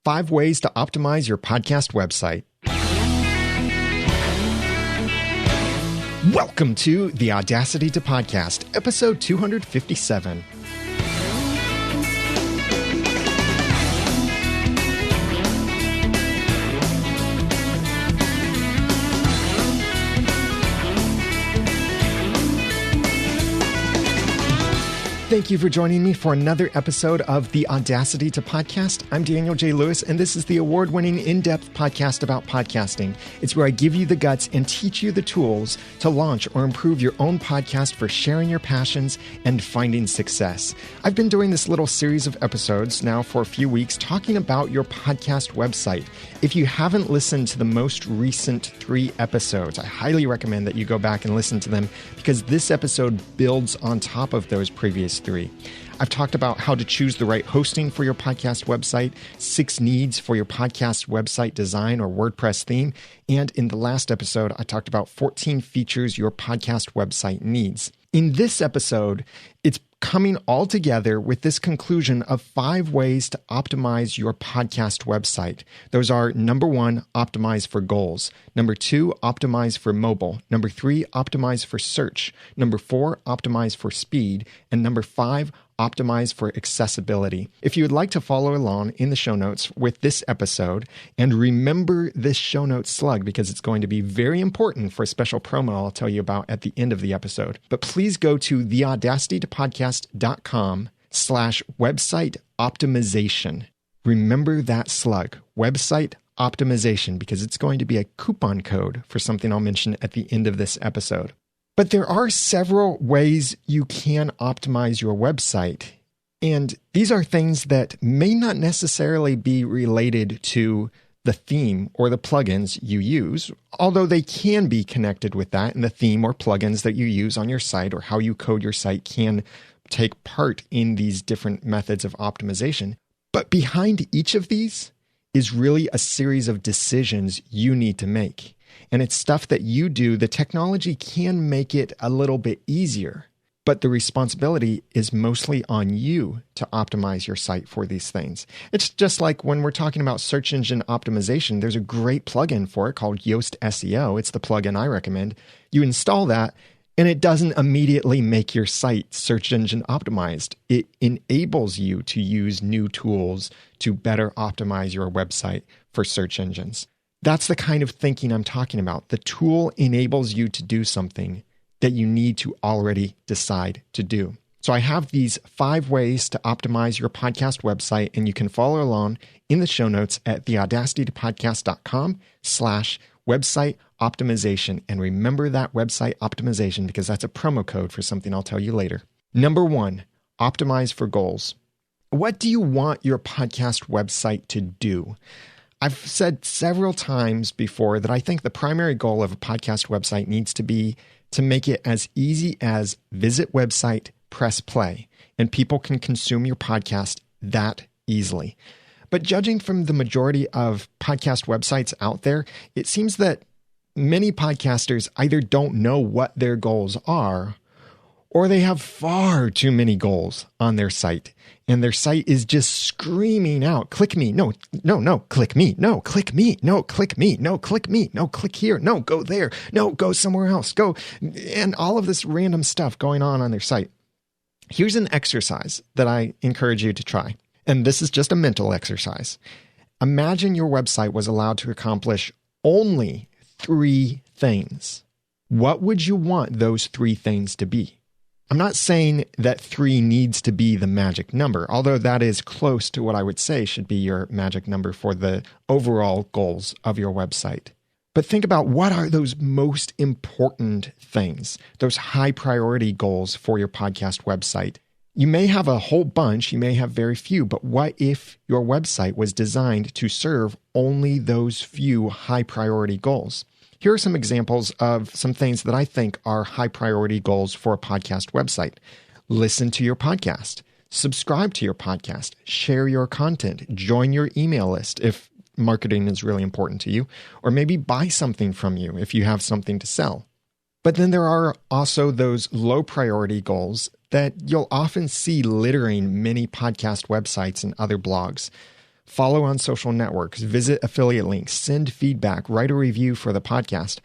5 ways to optimize your podcast website. Welcome to the Audacity to Podcast, episode 257. Thank you for joining me for another episode of the Audacity to Podcast. I'm Daniel J. Lewis, and this is the award-winning in-depth podcast about podcasting. It's where I give you the guts and teach you the tools to launch or improve your own podcast for sharing your passions and finding success. I've been doing this little series of episodes now for a few weeks talking about your podcast website. If you haven't listened to the most recent 3 episodes, I highly recommend that you go back and listen to them because this episode builds on top of those previous 3. I've talked about how to choose the right hosting for your podcast website, 6 needs for your podcast website design or WordPress theme, and in the last episode, I talked about 14 features your podcast website needs. In this episode, it's coming all together with this conclusion of 5 ways to optimize your podcast website. Those are number 1, optimize for goals. Number 2, optimize for mobile. Number 3, optimize for search. Number 4, optimize for speed. And number 5, optimize for accessibility. If you would like to follow along in the show notes with this episode, and remember this show notes slug because it's going to be very important for a special promo I'll tell you about at the end of the episode. But please go to theaudacitytopodcast.com/website optimization. Remember that slug, website optimization, because it's going to be a coupon code for something I'll mention at the end of this episode. But there are several ways you can optimize your website, and these are things that may not necessarily be related to the theme or the plugins you use, although they can be connected with that, and the theme or plugins that you use on your site or how you code your site can take part in these different methods of optimization. But behind each of these is really a series of decisions you need to make. And it's stuff that you do. The technology can make it a little bit easier, but the responsibility is mostly on you to optimize your site for these things. It's just like when we're talking about search engine optimization, there's a great plugin for it called Yoast SEO. It's the plugin I recommend. You install that, and it doesn't immediately make your site search engine optimized. It enables you to use new tools to better optimize your website for search engines. That's the kind of thinking I'm talking about. The tool enables you to do something that you need to already decide to do. So I have these 5 ways to optimize your podcast website, and you can follow along in the show notes at theaudacitytopodcast.com/website optimization. And remember that website optimization because that's a promo code for something I'll tell you later. Number 1, optimize for goals. What do you want your podcast website to do? I've said several times before that I think the primary goal of a podcast website needs to be to make it as easy as visit website, press play, and people can consume your podcast that easily. But judging from the majority of podcast websites out there, it seems that many podcasters either don't know what their goals are, or they have far too many goals on their site. And their site is just screaming out, click me, no, click me, no, click me, no, click me, no, click me, no, click here, no, go there, no, go somewhere else, go, and all of this random stuff going on their site. Here's an exercise that I encourage you to try. And this is just a mental exercise. Imagine your website was allowed to accomplish only 3 things. What would you want those 3 things to be? I'm not saying that 3 needs to be the magic number, although that is close to what I would say should be your magic number for the overall goals of your website. But think about what are those most important things, those high priority goals for your podcast website. You may have a whole bunch, you may have very few, but what if your website was designed to serve only those few high priority goals? Here are some examples of some things that I think are high priority goals for a podcast website. Listen to your podcast, subscribe to your podcast, share your content, join your email list if marketing is really important to you, or maybe buy something from you if you have something to sell. But then there are also those low priority goals that you'll often see littering many podcast websites and other blogs. follow on social networks, visit affiliate links, send feedback, write a review for the podcast.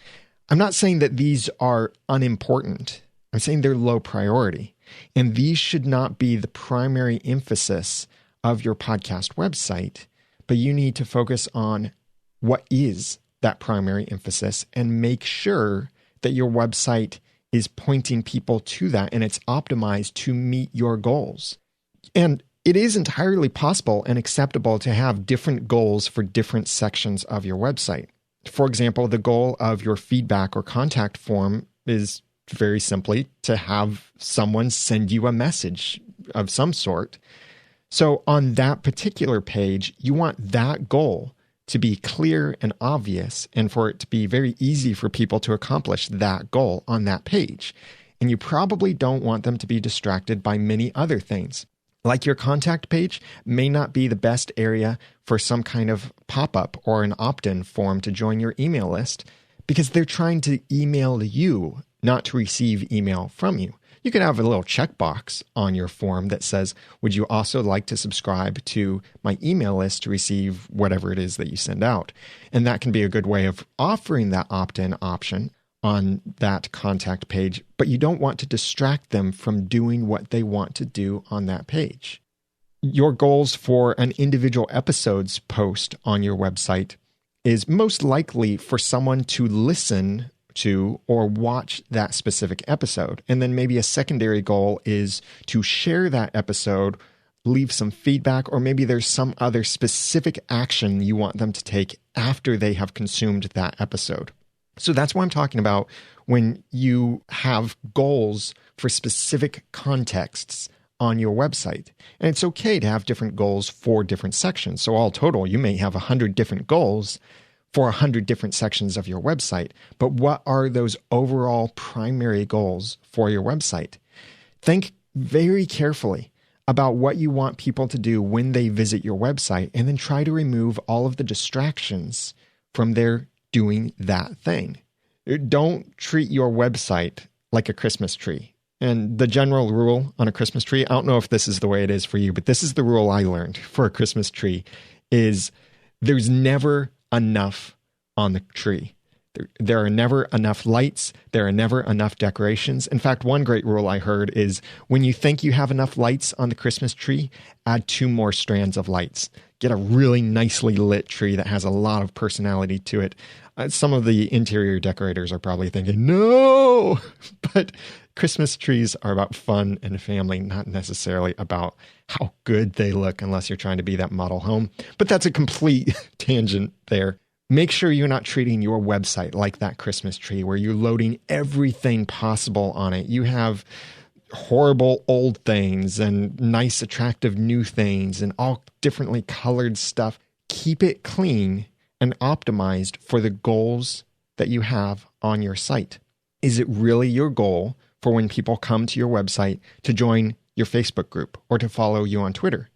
I'm not saying that these are unimportant. I'm saying they're low priority. And these should not be the primary emphasis of your podcast website, but you need to focus on what is that primary emphasis and make sure that your website is pointing people to that and it's optimized to meet your goals. And it is entirely possible and acceptable to have different goals for different sections of your website. For example, the goal of your feedback or contact form is very simply to have someone send you a message of some sort. So on that particular page, you want that goal to be clear and obvious and for it to be very easy for people to accomplish that goal on that page. And you probably don't want them to be distracted by many other things. Like your contact page may not be the best area for some kind of pop-up or an opt-in form to join your email list because they're trying to email you, not to receive email from you. You can have a little checkbox on your form that says, would you also like to subscribe to my email list to receive whatever it is that you send out? And that can be a good way of offering that opt-in option on that contact page, but you don't want to distract them from doing what they want to do on that page. Your goals for an individual episodes post on your website is most likely for someone to listen to or watch that specific episode. And then maybe a secondary goal is to share that episode, leave some feedback, or maybe there's some other specific action you want them to take after they have consumed that episode. So that's what I'm talking about when you have goals for specific contexts on your website. And it's okay to have different goals for different sections. So all total, you may have 100 different goals for 100 different sections of your website. But what are those overall primary goals for your website? Think very carefully about what you want people to do when they visit your website, and then try to remove all of the distractions from their doing that thing. Don't treat your website like a Christmas tree. And the general rule on a Christmas tree, I don't know if this is the way it is for you, but this is the rule I learned for a Christmas tree, is there's never enough on the tree. There are never enough lights. There are never enough decorations. In fact, one great rule I heard is when you think you have enough lights on the Christmas tree, add 2 more strands of lights. Get a really nicely lit tree that has a lot of personality to it. Some of the interior decorators are probably thinking, no, but Christmas trees are about fun and family, not necessarily about how good they look unless you're trying to be that model home. But that's a complete tangent there. Make sure you're not treating your website like that Christmas tree where you're loading everything possible on it. You have horrible old things and nice, attractive new things and all differently colored stuff. Keep it clean and optimized for the goals that you have on your site. Is it really your goal for when people come to your website to join your Facebook group or to follow you on Twitter?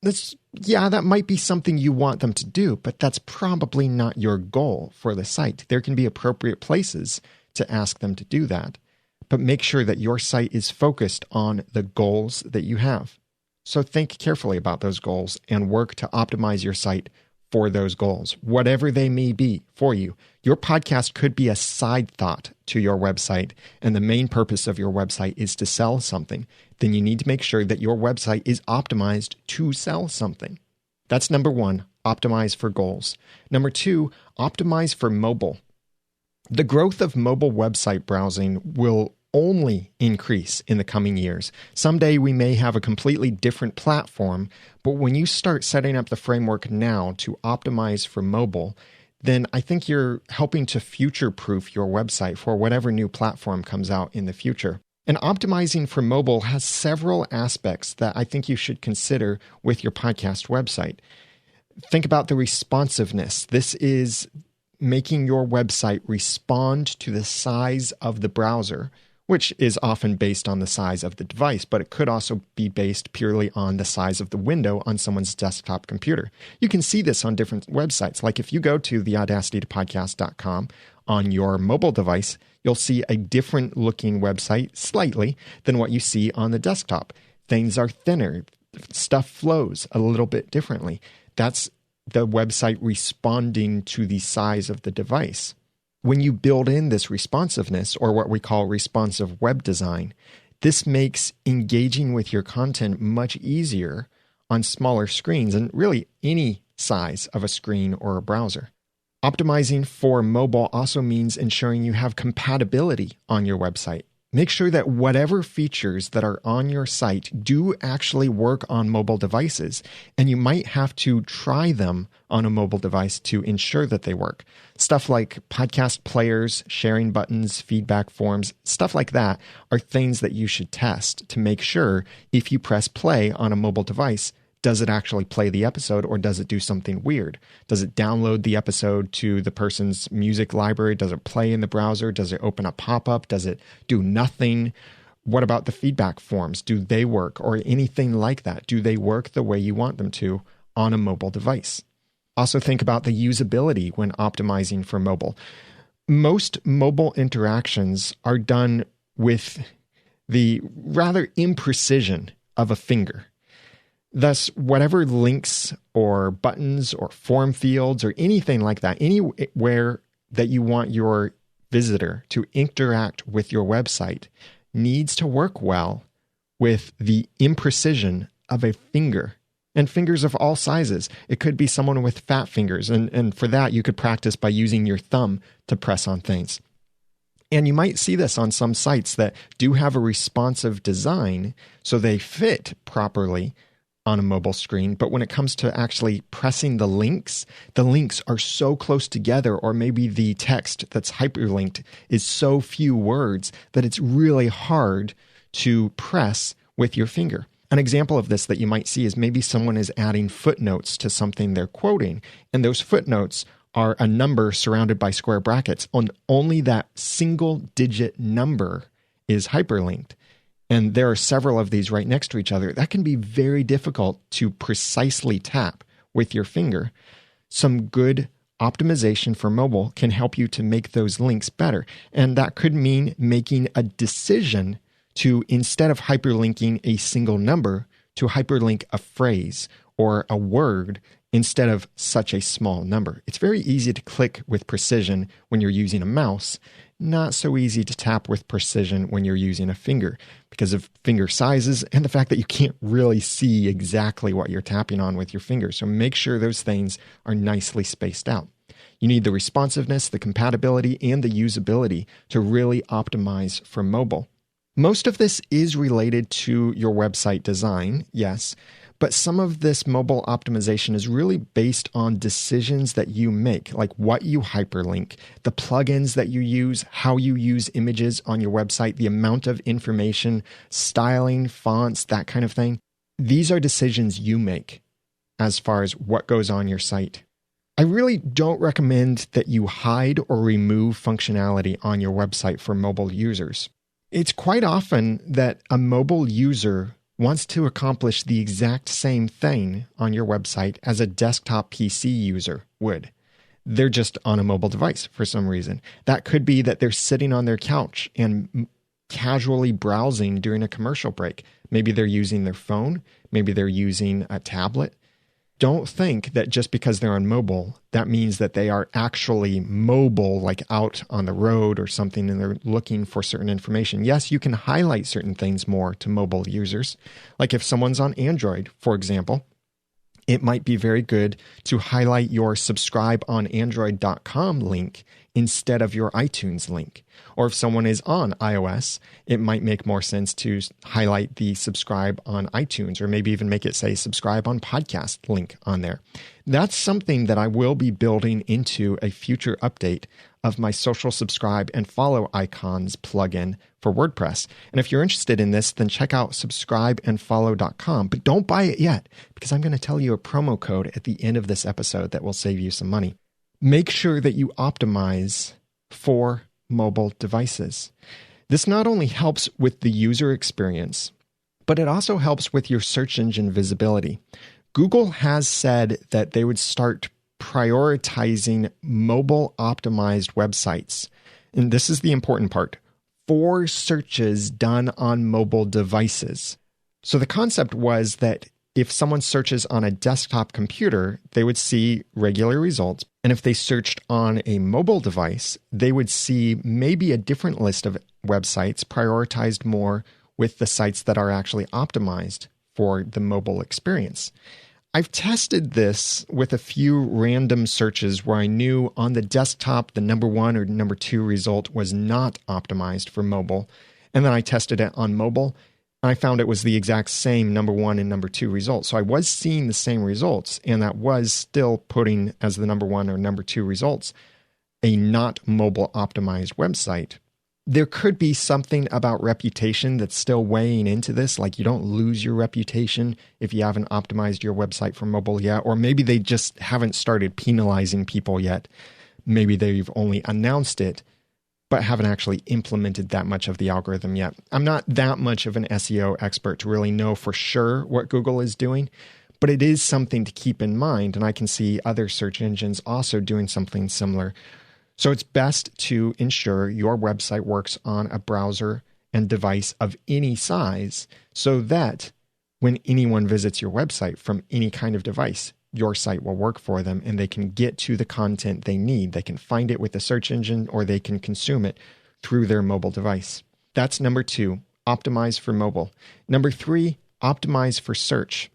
That might be something you want them to do, but that's probably not your goal for the site. There can be appropriate places to ask them to do that, but make sure that your site is focused on the goals that you have. So think carefully about those goals and work to optimize your site for those goals, whatever they may be for you. Your podcast could be a side thought to your website, and the main purpose of your website is to sell something. Then you need to make sure that your website is optimized to sell something. That's number 1, optimize for goals. Number 2, optimize for mobile. The growth of mobile website browsing will only increase in the coming years. Someday we may have a completely different platform, but when you start setting up the framework now to optimize for mobile, then I think you're helping to future-proof your website for whatever new platform comes out in the future. And optimizing for mobile has several aspects that I think you should consider with your podcast website. Think about the responsiveness. This is making your website respond to the size of the browser, which is often based on the size of the device, but it could also be based purely on the size of the window on someone's desktop computer. You can see this on different websites. Like if you go to the audacitytopodcast.com on your mobile device, you'll see a different looking website slightly than what you see on the desktop. Things are thinner. Stuff flows a little bit differently. That's the website responding to the size of the device. When you build in this responsiveness, or what we call responsive web design, this makes engaging with your content much easier on smaller screens and really any size of a screen or a browser. Optimizing for mobile also means ensuring you have compatibility on your website. Make sure that whatever features that are on your site do actually work on mobile devices, and you might have to try them on a mobile device to ensure that they work. Stuff like podcast players, sharing buttons, feedback forms, stuff like that are things that you should test to make sure if you press play on a mobile device, does it actually play the episode or does it do something weird? Does it download the episode to the person's music library? Does it play in the browser? Does it open a pop-up? Does it do nothing? What about the feedback forms? Do they work or anything like that? Do they work the way you want them to on a mobile device? Also think about the usability when optimizing for mobile. Most mobile interactions are done with the rather imprecision of a finger. Thus, whatever links or buttons or form fields or anything like that, anywhere that you want your visitor to interact with your website needs to work well with the imprecision of a finger. And fingers of all sizes. It could be someone with fat fingers, and for that you could practice by using your thumb to press on things. And you might see this on some sites that do have a responsive design, so they fit properly on a mobile screen, but when it comes to actually pressing the links are so close together, or maybe the text that's hyperlinked is so few words that it's really hard to press with your finger. An example of this that you might see is maybe someone is adding footnotes to something they're quoting, and those footnotes are a number surrounded by square brackets, and only that single digit number is hyperlinked. And there are several of these right next to each other. That can be very difficult to precisely tap with your finger. Some good optimization for mobile can help you to make those links better. And that could mean making a decision to, instead of hyperlinking a single number, to hyperlink a phrase or a word instead of such a small number. It's very easy to click with precision when you're using a mouse. Not so easy to tap with precision when you're using a finger because of finger sizes and the fact that you can't really see exactly what you're tapping on with your finger. So make sure those things are nicely spaced out. You need the responsiveness, the compatibility, and the usability to really optimize for mobile. Most of this is related to your website design, yes, but some of this mobile optimization is really based on decisions that you make, like what you hyperlink, the plugins that you use, how you use images on your website, the amount of information, styling, fonts, that kind of thing. These are decisions you make as far as what goes on your site. I really don't recommend that you hide or remove functionality on your website for mobile users. It's quite often that a mobile user wants to accomplish the exact same thing on your website as a desktop PC user would. They're just on a mobile device for some reason. That could be that they're sitting on their couch and casually browsing during a commercial break. Maybe they're using their phone. Maybe they're using a tablet. Don't think that just because they're on mobile, that means that they are actually mobile, like out on the road or something, and they're looking for certain information. Yes, you can highlight certain things more to mobile users. Like if someone's on Android, for example, it might be very good to highlight your subscribeonandroid.com link instead of your iTunes link. Or if someone is on iOS, it might make more sense to highlight the subscribe on iTunes, or maybe even make it say subscribe on podcast link on there. That's something that I will be building into a future update of my social subscribe and follow icons plugin for WordPress. And if you're interested in this, then check out subscribeandfollow.com. But don't buy it yet, because I'm going to tell you a promo code at the end of this episode that will save you some money. Make sure that you optimize for mobile devices. This not only helps with the user experience, but it also helps with your search engine visibility. Google has said that they would start prioritizing mobile optimized websites. And this is the important part, for searches done on mobile devices. So the concept was that if someone searches on a desktop computer, they would see regular results. And if they searched on a mobile device, they would see maybe a different list of websites prioritized more with the sites that are actually optimized for the mobile experience. I've tested this with a few random searches where I knew on the desktop the number 1 or number 2 result was not optimized for mobile. And then I tested it on mobile, and I found it was the exact same number 1 and number 2 results. So I was seeing the same results, and that was still putting as the number 1 or number 2 results a not mobile optimized website. There could be something about reputation that's still weighing into this, like you don't lose your reputation if you haven't optimized your website for mobile yet, or maybe they just haven't started penalizing people yet. Maybe they've only announced it, but haven't actually implemented that much of the algorithm yet. I'm not that much of an SEO expert to really know for sure what Google is doing, but it is something to keep in mind, and I can see other search engines also doing something similar. So it's best to ensure your website works on a browser and device of any size so that when anyone visits your website from any kind of device, your site will work for them and they can get to the content they need. They can find it with the search engine or they can consume it through their mobile device. That's number 2, optimize for mobile. Number 3, optimize for search.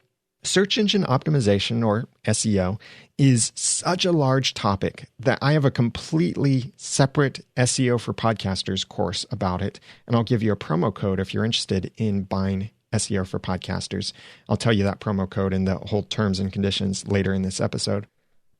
Search engine optimization, or SEO, is such a large topic that I have a completely separate SEO for podcasters course about it. And I'll give you a promo code if you're interested in buying SEO for podcasters. I'll tell you that promo code and the whole terms and conditions later in this episode.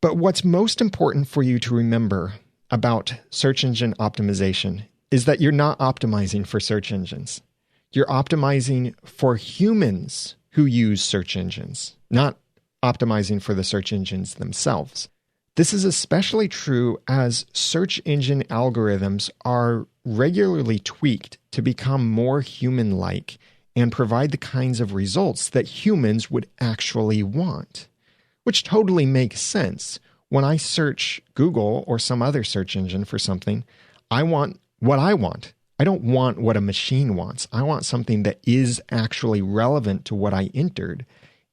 But what's most important for you to remember about search engine optimization is that you're not optimizing for search engines. You're optimizing for humans who use search engines, not optimizing for the search engines themselves. This is especially true as search engine algorithms are regularly tweaked to become more human-like and provide the kinds of results that humans would actually want, which totally makes sense. When I search Google or some other search engine for something, I want what I want. I don't want what a machine wants. I want something that is actually relevant to what I entered.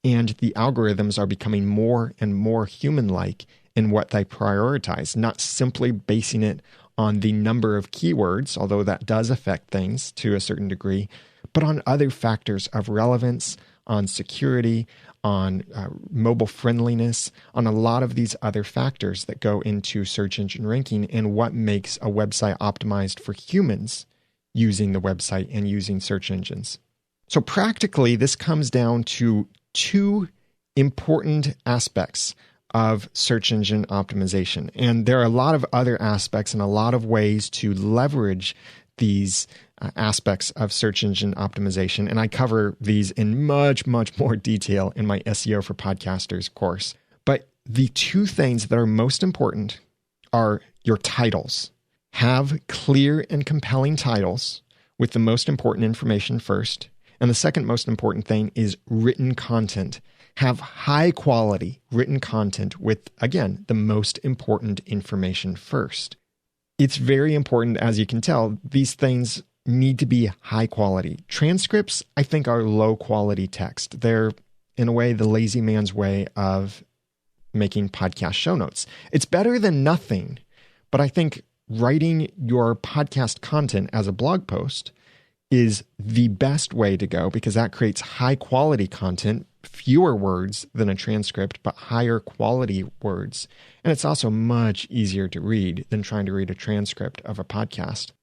And the algorithms are becoming more and more human-like in what they prioritize, not simply basing it on the number of keywords, although that does affect things to a certain degree, but on other factors of relevance, on security, on mobile friendliness, on a lot of these other factors that go into search engine ranking and what makes a website optimized for humans using the website and using search engines. So practically, this comes down to 2 important aspects of search engine optimization. And there are a lot of other aspects and a lot of ways to leverage these aspects of search engine optimization. And I cover these in much, much more detail in my SEO for Podcasters course. But the 2 things that are most important are your titles. Have clear and compelling titles with the most important information first. And the second most important thing is written content. Have high quality written content with, again, the most important information first. It's very important, as you can tell, these things need to be high quality. Transcripts, I think, are low quality text. They're, in a way, the lazy man's way of making podcast show notes. It's better than nothing, but I think writing your podcast content as a blog post is the best way to go because that creates high quality content, fewer words than a transcript, but higher quality words. And it's also much easier to read than trying to read a transcript of a podcast.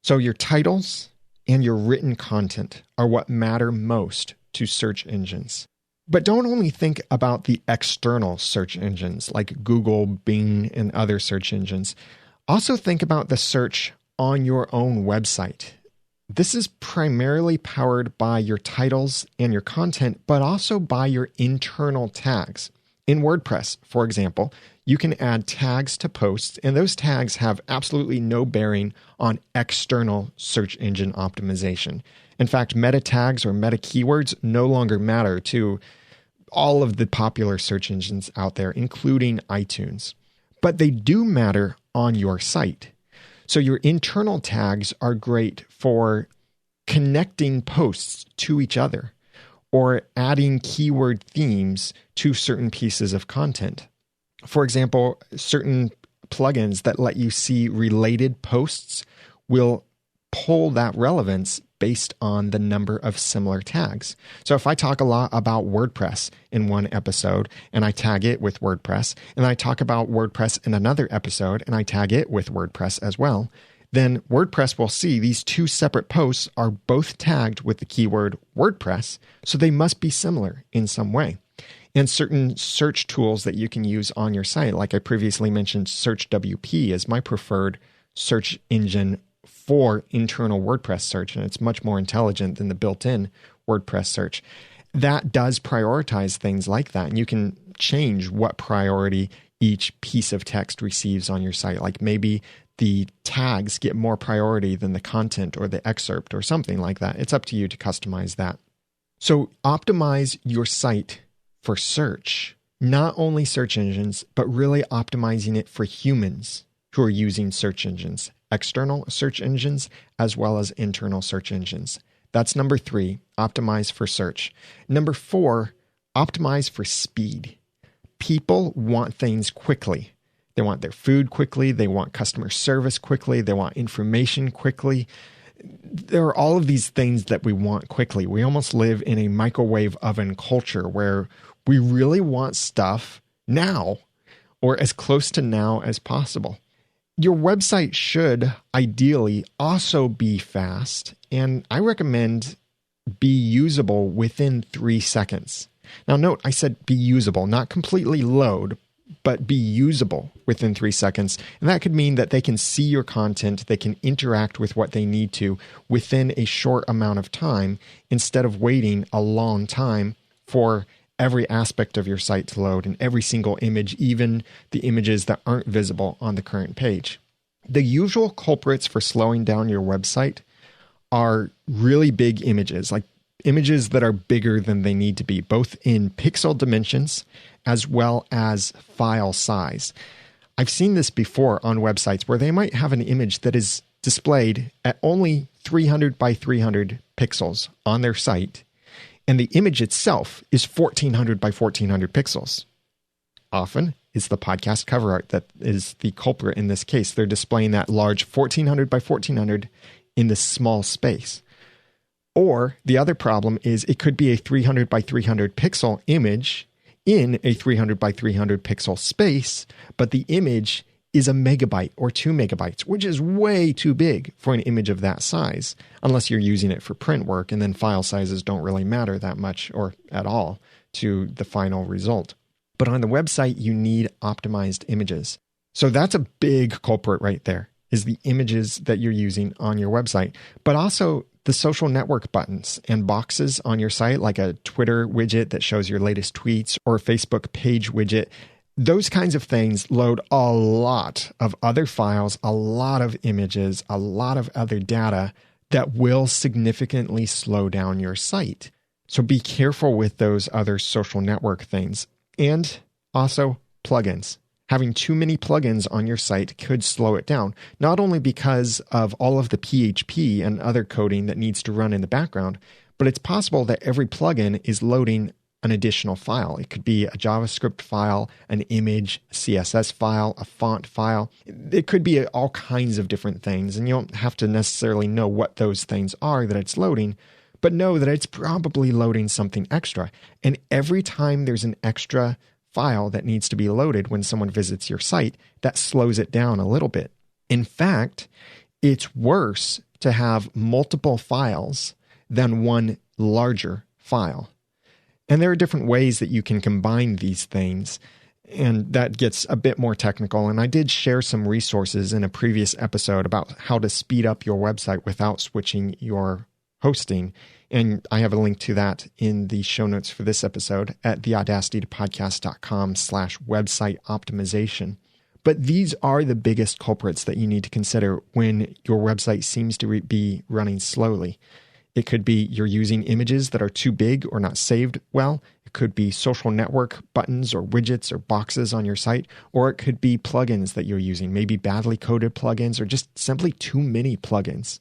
So your titles and your written content are what matter most to search engines. But don't only think about the external search engines like Google, Bing, and other search engines. Also think about the search on your own website. This is primarily powered by your titles and your content, but also by your internal tags. In WordPress, for example, you can add tags to posts, and those tags have absolutely no bearing on external search engine optimization. In fact, meta tags or meta keywords no longer matter to all of the popular search engines out there, including iTunes. But they do matter on your site. So your internal tags are great for connecting posts to each other, or adding keyword themes to certain pieces of content. For example, certain plugins that let you see related posts will pull that relevance based on the number of similar tags. So if I talk a lot about WordPress in one episode and I tag it with WordPress, and I talk about WordPress in another episode and I tag it with WordPress as well, then WordPress will see these two separate posts are both tagged with the keyword WordPress, so they must be similar in some way. And certain search tools that you can use on your site, like I previously mentioned, SearchWP is my preferred search engine for internal WordPress search, and it's much more intelligent than the built-in WordPress search. That does prioritize things like that, and you can change what priority each piece of text receives on your site. Like maybe the tags get more priority than the content or the excerpt or something like that. It's up to you to customize that. So optimize your site for search, not only search engines, but really optimizing it for humans who are using search engines, external search engines, as well as internal search engines. That's number 3, optimize for search. Number 4, optimize for speed. People want things quickly. They want their food quickly. They want customer service quickly. They want information quickly. There are all of these things that we want quickly. We almost live in a microwave oven culture where we really want stuff now, or as close to now as possible. Your website should ideally also be fast, and I recommend be usable within 3 seconds. Now note, I said be usable, not completely load, but be usable within 3 seconds. And that could mean that they can see your content, they can interact with what they need to within a short amount of time, instead of waiting a long time for every aspect of your site to load and every single image, even the images that aren't visible on the current page. The usual culprits for slowing down your website are really big images, like images that are bigger than they need to be, both in pixel dimensions as well as file size. I've seen this before on websites where they might have an image that is displayed at only 300 by 300 pixels on their site, and the image itself is 1400 by 1400 pixels. Often it's the podcast cover art that is the culprit in this case. They're displaying that large 1400 by 1400 in this small space. Or the other problem is it could be a 300 by 300 pixel image in a 300 by 300 pixel space, but the image is a megabyte or 2 megabytes, which is way too big for an image of that size, unless you're using it for print work, and then file sizes don't really matter that much or at all to the final result. But on the website, you need optimized images. So that's a big culprit right there, is the images that you're using on your website, but also the social network buttons and boxes on your site, like a Twitter widget that shows your latest tweets or a Facebook page widget. Those kinds of things load a lot of other files, a lot of images, a lot of other data that will significantly slow down your site. So be careful with those other social network things. And also plugins. Having too many plugins on your site could slow it down, not only because of all of the PHP and other coding that needs to run in the background, but it's possible that every plugin is loading an additional file. It could be a JavaScript file, an image, a CSS file, a font file. It could be all kinds of different things, and you don't have to necessarily know what those things are that it's loading, but know that it's probably loading something extra. And every time there's an extra file that needs to be loaded when someone visits your site, that slows it down a little bit. In fact, it's worse to have multiple files than one larger file. And there are different ways that you can combine these things, and that gets a bit more technical. And I did share some resources in a previous episode about how to speed up your website without switching your hosting. And I have a link to that in the show notes for this episode at theaudacitypodcast.com/website optimization. But these are the biggest culprits that you need to consider when your website seems to be running slowly. It could be you're using images that are too big or not saved well. It could be social network buttons or widgets or boxes on your site, or it could be plugins that you're using, maybe badly coded plugins or just simply too many plugins.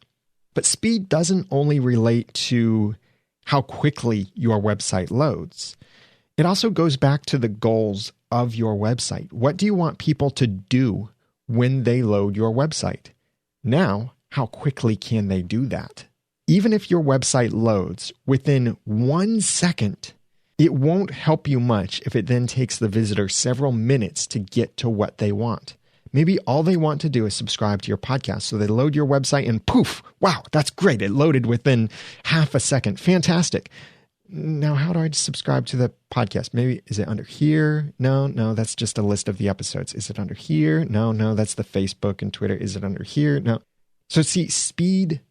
But speed doesn't only relate to how quickly your website loads. It also goes back to the goals of your website. What do you want people to do when they load your website? Now, how quickly can they do that? Even if your website loads within 1 second, it won't help you much if it then takes the visitor several minutes to get to what they want. Maybe all they want to do is subscribe to your podcast. So they load your website and poof, wow, that's great. It loaded within half a second. Fantastic. Now, how do I subscribe to the podcast? Maybe, is it under here? No, that's just a list of the episodes. Is it under here? No, that's the Facebook and Twitter. Is it under here? No. So see, speed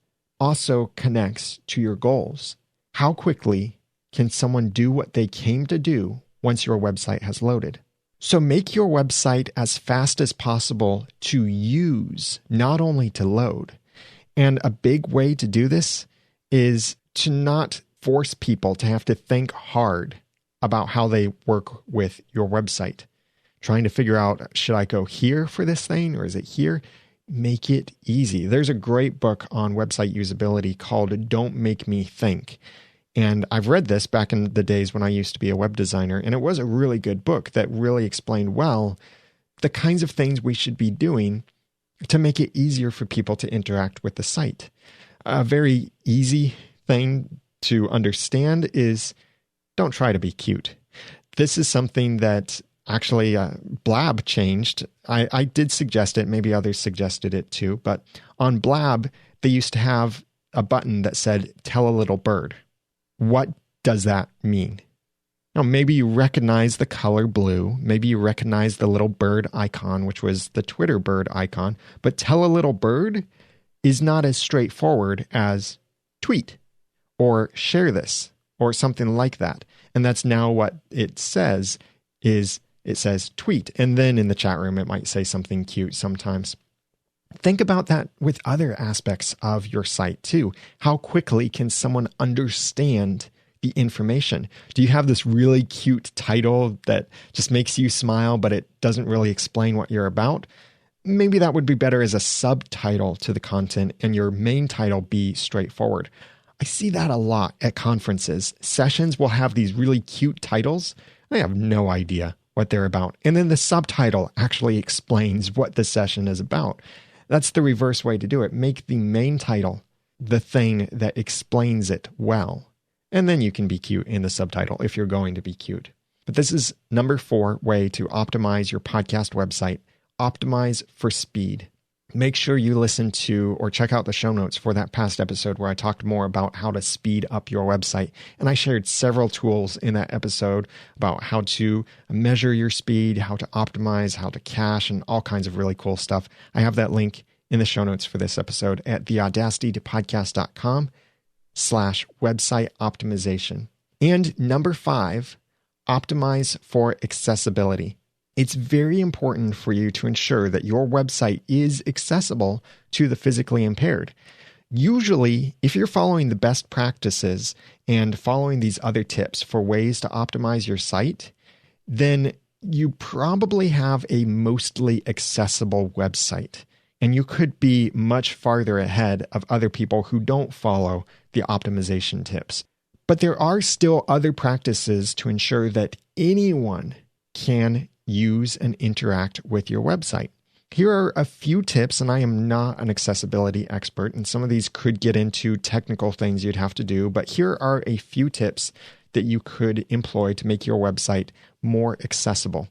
also connects to your goals. How quickly can someone do what they came to do once your website has loaded? So make your website as fast as possible to use, not only to load. And a big way to do this is to not force people to have to think hard about how they work with your website. Trying to figure out, should I go here for this thing or is it here? Make it easy. There's a great book on website usability called Don't Make Me Think. And I've read this back in the days when I used to be a web designer, and it was a really good book that really explained well the kinds of things we should be doing to make it easier for people to interact with the site. A very easy thing to understand is don't try to be cute. This is something that actually Blab changed. I did suggest it, maybe others suggested it too, but on Blab, they used to have a button that said, "Tell a little bird." What does that mean? Now, maybe you recognize the color blue. Maybe you recognize the little bird icon, which was the Twitter bird icon. But tell a little bird is not as straightforward as tweet or share this or something like that. And that's now what it says is it says tweet. And then in the chat room, it might say something cute sometimes. Think about that with other aspects of your site too. How quickly can someone understand the information? Do you have this really cute title that just makes you smile, but it doesn't really explain what you're about? Maybe that would be better as a subtitle to the content and your main title be straightforward. I see that a lot at conferences. Sessions will have these really cute titles. I have no idea what they're about. And then the subtitle actually explains what the session is about. That's the reverse way to do it. Make the main title the thing that explains it well. And then you can be cute in the subtitle if you're going to be cute. But this is number 4 way to optimize your podcast website. Optimize for speed. Make sure you listen to or check out the show notes for that past episode where I talked more about how to speed up your website. And I shared several tools in that episode about how to measure your speed, how to optimize, how to cache, and all kinds of really cool stuff. I have that link in the show notes for this episode at theaudacitytopodcast.com/website optimization. And number 5, optimize for accessibility. It's very important for you to ensure that your website is accessible to the physically impaired. Usually, if you're following the best practices and following these other tips for ways to optimize your site, then you probably have a mostly accessible website. And you could be much farther ahead of other people who don't follow the optimization tips. But there are still other practices to ensure that anyone can use and interact with your website. Here are a few tips, and I am not an accessibility expert, and some of these could get into technical things you'd have to do, but here are a few tips that you could employ to make your website more accessible.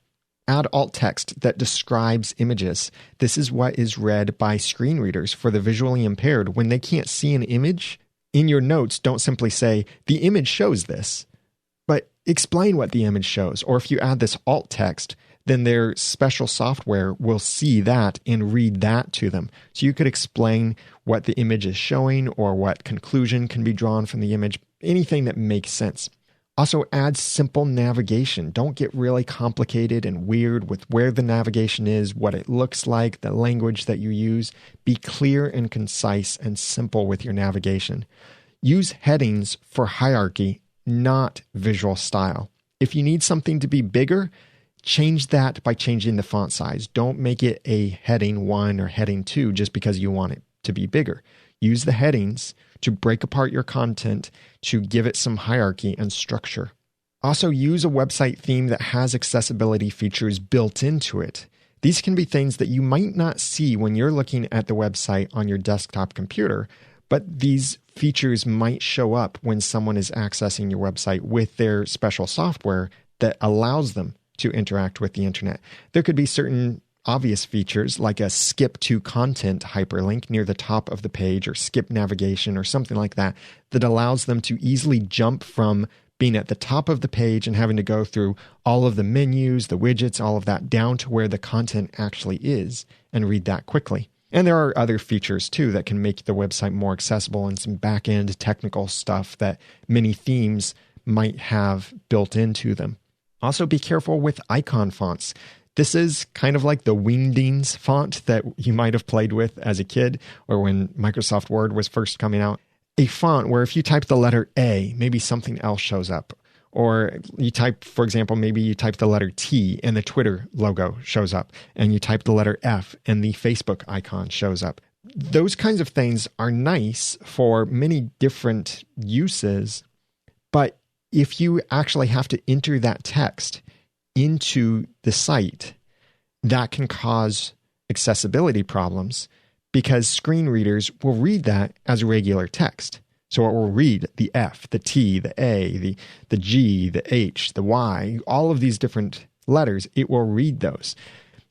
Add alt text that describes images. This is what is read by screen readers for the visually impaired. When they can't see an image, in your notes, don't simply say, the image shows this, but explain what the image shows. Or if you add this alt text, then their special software will see that and read that to them. So you could explain what the image is showing or what conclusion can be drawn from the image, anything that makes sense. Also, add simple navigation. Don't get really complicated and weird with where the navigation is, what it looks like, the language that you use. Be clear and concise and simple with your navigation. Use headings for hierarchy, not visual style. If you need something to be bigger, change that by changing the font size. Don't make it a heading 1 or heading 2 just because you want it to be bigger. Use the headings to break apart your content, to give it some hierarchy and structure. Also, use a website theme that has accessibility features built into it. These can be things that you might not see when you're looking at the website on your desktop computer, but these features might show up when someone is accessing your website with their special software that allows them to interact with the internet. There could be certain obvious features like a skip to content hyperlink near the top of the page, or skip navigation or something like that, that allows them to easily jump from being at the top of the page and having to go through all of the menus, the widgets, all of that, down to where the content actually is and read that quickly. And there are other features too that can make the website more accessible, and some back-end technical stuff that many themes might have built into them. Also, be careful with icon fonts. This is kind of like the Wingdings font that you might have played with as a kid, or when Microsoft Word was first coming out. A font where if you type the letter A, maybe something else shows up. Or you type, for example, maybe you type the letter T and the Twitter logo shows up. And you type the letter F and the Facebook icon shows up. Those kinds of things are nice for many different uses. But if you actually have to enter that text into the site, that can cause accessibility problems, because screen readers will read that as regular text. So it will read the F, the T, the A, the G, the H, the Y, all of these different letters. It will read those.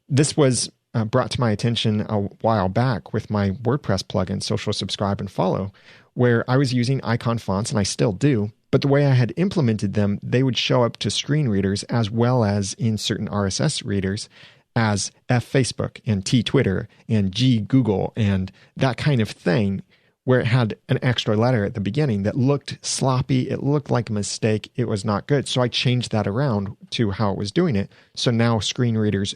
This was brought to my attention a while back with my WordPress plugin, Social Subscribe and Follow, where I was using icon fonts, and I still do. But the way I had implemented them, they would show up to screen readers as well as in certain RSS readers as F Facebook and T Twitter and G Google and that kind of thing, where it had an extra letter at the beginning that looked sloppy. It looked like a mistake. It was not good. So I changed that around to how it was doing it. So now screen readers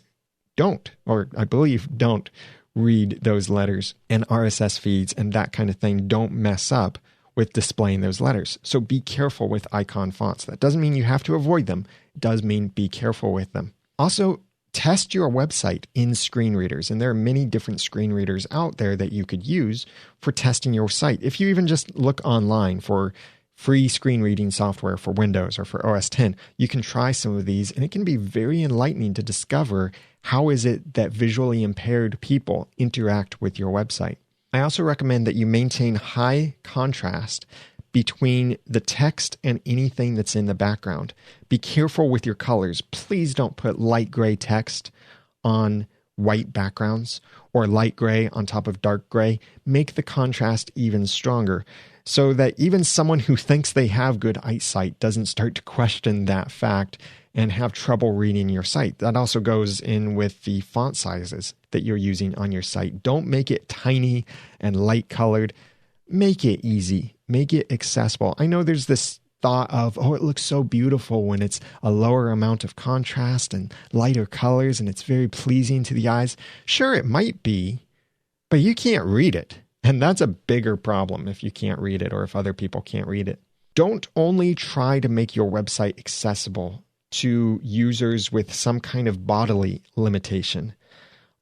don't, or I believe don't, read those letters, and RSS feeds and that kind of thing don't mess up with displaying those letters. So be careful with icon fonts. That doesn't mean you have to avoid them. It does mean be careful with them. Also, test your website in screen readers. And there are many different screen readers out there that you could use for testing your site. If you even just look online for free screen reading software for Windows or for OS X, you can try some of these, and it can be very enlightening to discover how is it that visually impaired people interact with your website. I also recommend that you maintain high contrast between the text and anything that's in the background. Be careful with your colors. Please don't put light gray text on white backgrounds or light gray on top of dark gray. Make the contrast even stronger so that even someone who thinks they have good eyesight doesn't start to question that fact and have trouble reading your site. That also goes in with the font sizes that you're using on your site. Don't make it tiny and light colored. Make it easy. Make it accessible. I know there's this thought of, oh, it looks so beautiful when it's a lower amount of contrast and lighter colors and it's very pleasing to the eyes. Sure, it might be, but you can't read it. And that's a bigger problem if you can't read it or if other people can't read it. Don't only try to make your website accessible to users with some kind of bodily limitation.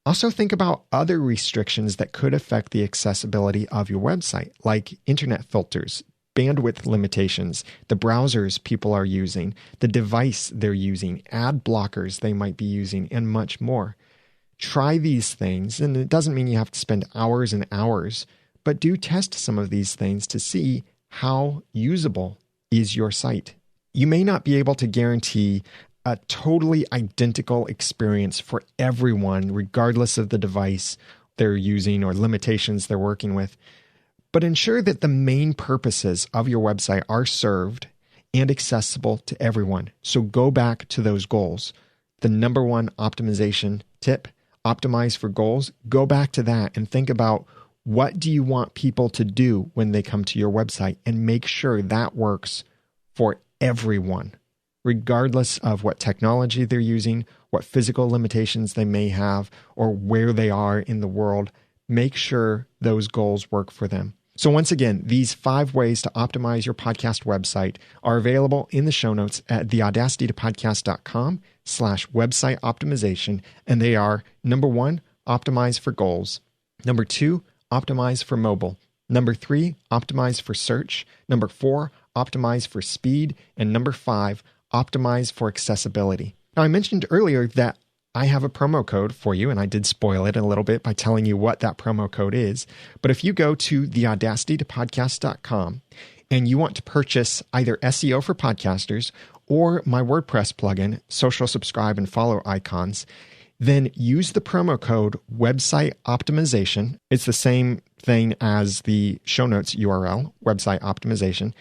Also think about other restrictions that could affect the accessibility of your website, like internet filters, bandwidth limitations, the browsers people are using, the device they're using, ad blockers they might be using, and much more. Try these things, and it doesn't mean you have to spend hours and hours, but do test some of these things to see how usable is your site. You may not be able to guarantee a totally identical experience for everyone, regardless of the device they're using or limitations they're working with, but ensure that the main purposes of your website are served and accessible to everyone. So go back to those goals. The number one optimization tip, optimize for goals. Go back to that and think about, what do you want people to do when they come to your website, and make sure that works for everyone, regardless of what technology they're using, what physical limitations they may have, or where they are in the world. Make sure those goals work for them. So once again, these 5 ways to optimize your podcast website are available in the show notes at theaudacitytopodcast.com/website optimization. And they are: number 1, optimize for goals. Number 2, optimize for mobile. Number 3, optimize for search. Number 4, optimize for speed. And number 5, optimize for accessibility. Now, I mentioned earlier that I have a promo code for you, and I did spoil it a little bit by telling you what that promo code is. But if you go to theaudacitytopodcast.com and you want to purchase either SEO for podcasters or my WordPress plugin, social subscribe and follow icons, then use the promo code website optimization. It's the same thing as the show notes URL, website optimization.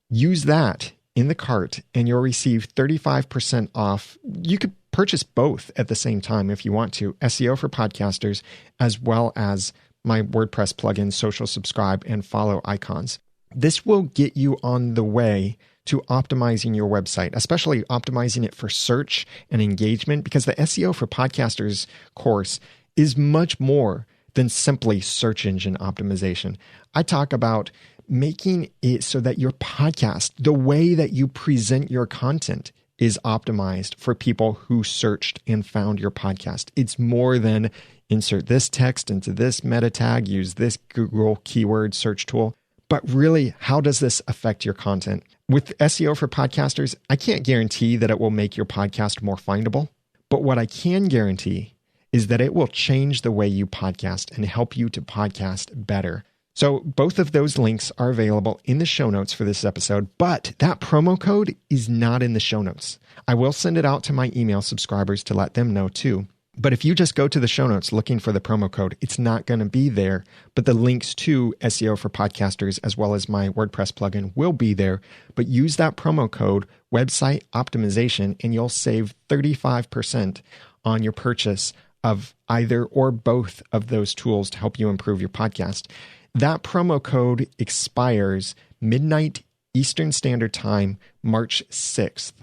Use that in the cart and you'll receive 35% off. You could purchase both at the same time if you want to, SEO for podcasters, as well as my WordPress plugin, social subscribe and follow icons. This will get you on the way to optimizing your website, especially optimizing it for search and engagement, because the SEO for podcasters course is much more than simply search engine optimization. I talk about making it so that your podcast, the way that you present your content, is optimized for people who searched and found your podcast. It's more than insert this text into this meta tag, use this Google keyword search tool. But really, how does this affect your content? With SEO for podcasters, I can't guarantee that it will make your podcast more findable. But what I can guarantee is that it will change the way you podcast and help you to podcast better. So both of those links are available in the show notes for this episode, but that promo code is not in the show notes. I will send it out to my email subscribers to let them know too. But if you just go to the show notes looking for the promo code, it's not going to be there, but the links to SEO for podcasters as well as my WordPress plugin will be there. But use that promo code website optimization and you'll save 35% on your purchase of either or both of those tools to help you improve your podcast. That promo code expires midnight Eastern Standard Time, March 6th.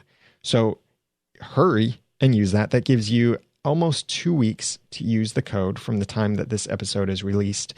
So hurry and use that. That gives you almost 2 weeks to use the code from the time that this episode is released.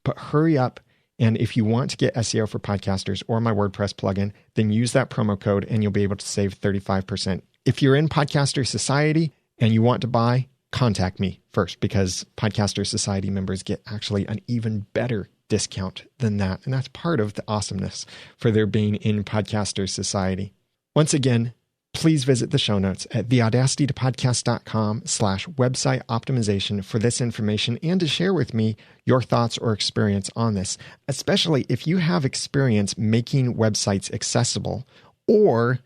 But hurry up. And if you want to get SEO for podcasters or my WordPress plugin, then use that promo code and you'll be able to save 35%. If you're in Podcaster Society and you want to buy, contact me first, because Podcaster Society members get actually an even better discount than that. And that's part of the awesomeness for their being in Podcaster Society. Once again, please visit the show notes at theaudacitytopodcast.com/website optimization for this information and to share with me your thoughts or experience on this, especially if you have experience making websites accessible, or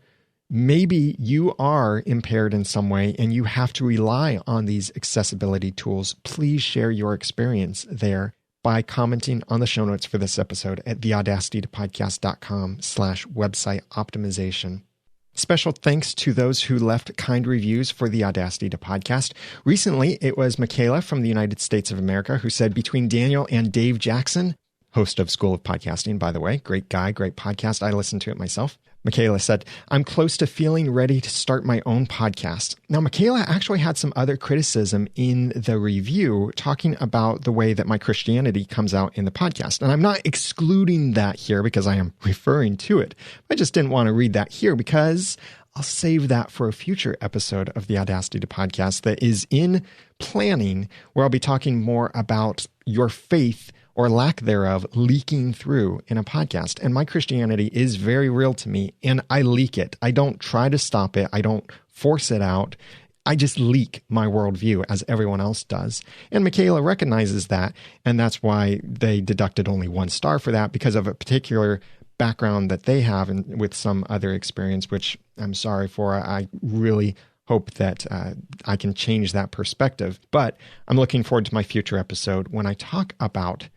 maybe you are impaired in some way and you have to rely on these accessibility tools. Please share your experience there by commenting on the show notes for this episode at theaudacitytopodcast.com/website optimization. Special thanks to those who left kind reviews for the Audacity to Podcast. Recently, it was Michaela from the United States of America who said, between Daniel and Dave Jackson, host of School of Podcasting, by the way, great guy, great podcast. I listened to it myself. Michaela said, I'm close to feeling ready to start my own podcast. Now, Michaela actually had some other criticism in the review talking about the way that my Christianity comes out in the podcast. And I'm not excluding that here because I am referring to it. I just didn't want to read that here because I'll save that for a future episode of the Audacity to Podcast that is in planning, where I'll be talking more about your faith or lack thereof leaking through in a podcast. And my Christianity is very real to me, and I leak it. I don't try to stop it. I don't force it out. I just leak my worldview as everyone else does. And Michaela recognizes that, and that's why they deducted only 1 star for that, because of a particular background that they have and with some other experience, which I'm sorry for. I really hope that I can change that perspective. But I'm looking forward to my future episode when I talk about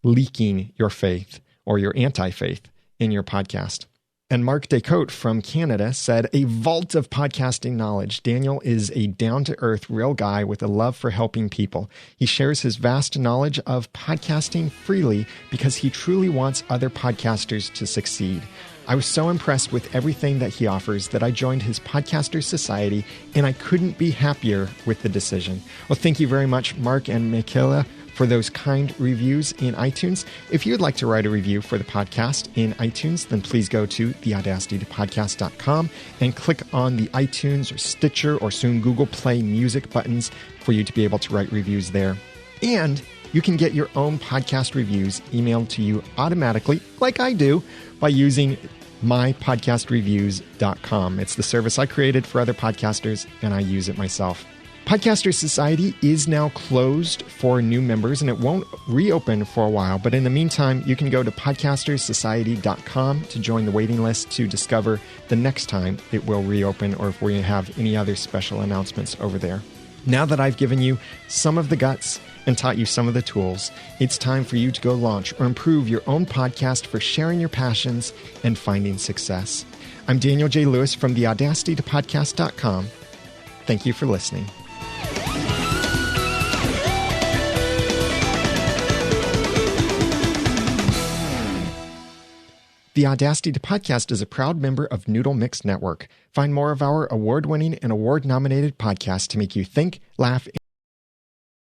leaking your faith or your anti-faith in your podcast. And Mark Descote from Canada said, a vault of podcasting knowledge. Daniel is a down-to-earth, real guy with a love for helping people. He shares his vast knowledge of podcasting freely because he truly wants other podcasters to succeed. I was so impressed with everything that he offers that I joined his Podcaster Society, and I couldn't be happier with the decision. Well, thank you very much, Mark and Michaela, for those kind reviews in iTunes. If you'd like to write a review for the podcast in iTunes, then please go to theaudacitytopodcast.com and click on the iTunes or Stitcher or soon Google Play Music buttons for you to be able to write reviews there. And you can get your own podcast reviews emailed to you automatically, like I do, by using mypodcastreviews.com. It's the service I created for other podcasters, and I use it myself. Podcaster Society is now closed for new members, and it won't reopen for a while. But in the meantime, you can go to podcastersociety.com to join the waiting list to discover the next time it will reopen, or if we have any other special announcements over there. Now that I've given you some of the guts and taught you some of the tools, it's time for you to go launch or improve your own podcast for sharing your passions and finding success. I'm Daniel J. Lewis from the Audacity to Podcast.com. Thank you for listening. The Audacity to Podcast is a proud member of Noodle Mix Network. Find more of our award-winning and award-nominated podcasts to make you think, laugh,